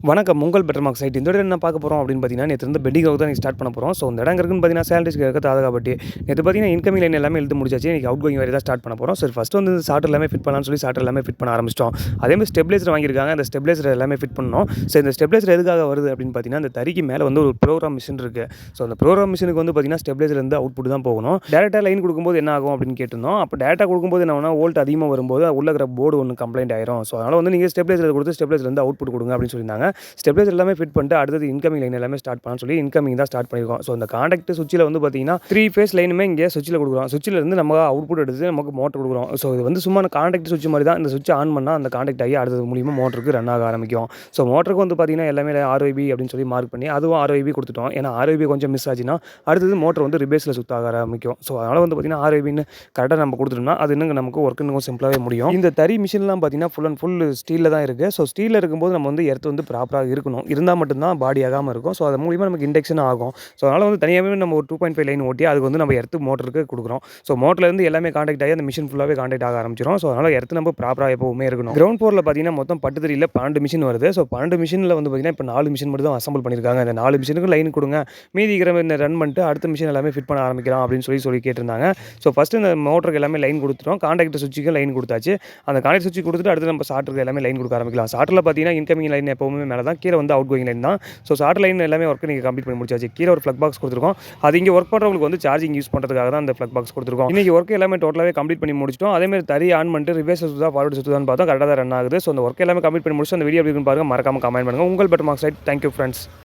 வணக்கம் உங்கள் better mark side. இந்த இடம் என்ன பார்க்க போகிறோம் அப்படின்னு பார்த்தீங்கன்னா, நேற்று வந்து பெட்டிங் ஒர்க் தான் நீங்கள் ஸ்டார்ட் பண்ண போகிறோம். ஸோ இந்த இடம் இருக்குன்னு பார்த்தீங்கன்னா சேலரிஸ்க்கு இருக்க தாதகாப்பட்டி. நேற்று பார்த்தீங்கன்னா இன்கமிங் லைன் எல்லாமே எழுத்து முடிச்சாச்சு. இன்றைக்கி அவுட் கோயிங் வரை தான் ஸ்டார்ட் பண்ண போகிறோம். சரி ஃபஸ்ட்டு வந்து சார்ட்டர் எல்லாமே ஃபிட் பண்ணலாம்னு சொல்லி சார்ட்டர் எல்லாமே ஃபிட் பண்ண ஆரம்பிச்சிட்டோம். அதேமாதிரி ஸ்டெபிலைசர் வாங்கியிருக்காங்க. அந்த ஸ்டெபிலைசர் எல்லாமே ஃபிட் பண்ணணும். ஸோ இந்த ஸ்டெபிலைசர் எதுக்காக வருது அப்படின்னு பார்த்தீங்கன்னா, அந்த தறிக்கு மேலே வந்து ஒரு ப்ரோக்ராம் மிஷின் இருக்குது. ஸோ அந்த ப்ரோக்ராம் மிஷினுக்கு வந்து பார்த்தீங்கன்னா ஸ்டெபிலைசர்லேருந்து அவுட்புட் தான் போகணும். டேரெக்டாக லைன் கொடுக்கும்போது என்ன ஆகும் அப்படின்னு கேட்டிருந்தோம். அப்போ டேரெக்டாக கொடுக்கும்போது என்ன ஆகும்னா வோல்ட் அதிகமாக வரும்போது உள்ள இருக்கிற போர்டு ஒன்று கம்ப்ளைண்ட் ஆயிரும். ஸோ அதனால் வந்து நீங்கள் ஸ்டெபிலைசர் கொடுத்து ஸ்டெபிலைசர்லேருந்து அவுட்புட் கொடுங்க அப்படின்னு சொல்லியிருந்தாங்க. ஸ்டெபிலைசர் எல்லாமே ஃபிட் பண்ணிட்டு அடுத்தது இன்கமிங் லைன் எல்லாமே ஸ்டார்ட் பண்ணலாம்னு சொல்லி இன்கமிங் தான் ஸ்டார்ட் பண்ணியிருக்கோம். ஸோ அந்த கான்டாக்ட் சுவிட்சில் வந்து பார்த்தீங்கன்னா 3 ஃபேஸ் லைனுமே இங்கே சுவிட்சில் கொடுக்குறோம். சுவிட்சில் இருந்து நம்ம அவுட்புட் எடுத்து நமக்கு மோட்டர் கொடுக்குறோம். ஸோ இது வந்து சும்மா கான்டாக்ட் சுவிட்ச் மாதிரி தான். இந்த சுவிட்ச் ஆன் பண்ணால் அந்த கான்டாக்ட் ஆகி அடுத்தது மூலியமாக மோட்டருக்கு ரன் ஆக ஆரம்பிக்கும். ஸோ மோட்டருக்கு வந்து பார்த்தீங்கன்னா எல்லாமே ஆர்ஒய்பி அப்படின்னு சொல்லி மார்க் பண்ணி அதுவும் ஆர்ஒய்பி கொடுத்துட்டோம். ஏன்னா ஆர்ஒய்பி கொஞ்சம் மிஸ் ஆச்சுன்னா அடுத்தது மோட்டர் வந்து ரிபேஸில் சுற்ற ஆரம்பிக்கும். ஸோ அதனால் வந்து பார்த்தீங்கன்னா ஆர்ஒய்பின்னு கரெக்டாக நம்ம கொடுத்துட்டோம்னா அது இன்னும் நமக்கு ஒர்க் இன்னும் சிம்பிளாகவே முடியும். இந்த தறி மிஷின்லாம் பார்த்தீங்கன்னா ஃபுல் அண்ட் ஃபுல் ஸ்டீலில் தான் இருக்குது. ஸோ ஸ்டீலில் இருக்கும்போது நம்ம வந்து எர்த்து வந்து ப்ராப்பராக இருக்கணும். இருந்தால் மட்டும்தான் பாடி ஆகாமல் இருக்கும். ஸோ அது மூலிமா நமக்கு இண்டக்ஷன் ஆகும். ஸோ அதனால் வந்து தனியாகவே நம்ம ஒரு 2.5 லைன் ஓட்டி அதுக்கு வந்து நம்ம எர்த்து மோட்டருக்கு கொடுக்குறோம். ஸோ மோட்டர்லேருந்து எல்லாமே கான்டாக்ட் ஆகி அந்த மிஷின் ஃபுல்லாகவே கான்டாக்ட் ஆக ஆரம்பிச்சிடும். ஸோ அதனால் எர்த்து நம்ம ப்ராப்பராக எப்போவுமே இருக்கணும். கிரவுண்ட் ஃப்ளோரில் பார்த்தீங்கன்னா மொத்தம் பட்டுத்தறியில் 12 மிஷின் வருது. ஸோ 12 மிஷினில் வந்து பார்த்தீங்கன்னா இப்போ 4 மிஷின் மட்டும் தான் அசம்பிள் பண்ணியிருக்காங்க. இந்த 4 மிஷினுக்கு லைன் கொடுங்க, மீதி இருக்கிற இந்த ரன் பண்ணிட்டு அடுத்த மிஷின் எல்லாமே ஃபிட் பண்ண ஆரம்பிக்கலாம் அப்படின்னு சொல்லி கேட்டிருந்தாங்க. ஸோ ஃபஸ்ட்டு இந்த மோட்டருக்கு எல்லாமே லைன் கொடுத்துட்டோம். கான்டாக்ட் சுவிட்சுக்கு லைன் கொடுத்தாச்சு. அந்த கான்டாக்ட் சுவிட்ச் கொடுத்துட்டு அடுத்து நம்ம சார்ட்டருக்கு எல்லாமே லைன் கொடுக்க ஆரம்பிக்கலாம். சார்ட்டரில் பார்த்தீங்கன்னா இன்கமிங் லைன் எப்போவுமே மேலே தான், கீழே வந்து அவுட் கோயிங் லைன் தான். ஸோ சார்ட்டர் லைன் எல்லாமே ஒர்க்கு நீங்கள் கம்ப்ளீட் பண்ணி முடிச்சாச்சு. கீழே ஒரு ஃப்ளக் பாக்ஸ் கொடுத்துருக்கோம். அது இங்கே ஒர்க் பண்ணுறவங்களுக்கு வந்து சார்ஜிங் யூஸ் பண்ணுறதுக்காக தான் அந்த ஃப்ளக் பாக்ஸ் கொடுத்துருக்கோம். இன்றைக்கி ஒர்க் எல்லாமே டோட்டலாகவே கம்ப்ளீட் பண்ணி முடிச்சிட்டோம். அதேமாதிரி தறி ஆன் பண்ணிட்டு ரிவர்ஸ் சுற்றுதா ஃபார்வர்டு சுற்றுதான்னு பார்த்தா கரெக்டாக தான் ரன் ஆகுது. ஸோ அந்த ஒர்க் எல்லாமே கம்ப்ளீட் பண்ணி முடிச்சு அந்த வீடியோ எப்படி பாருங்கள், மறக்காம கமெண்ட் பண்ணுங்கள். உங்கள் better mark side. Thank you friends.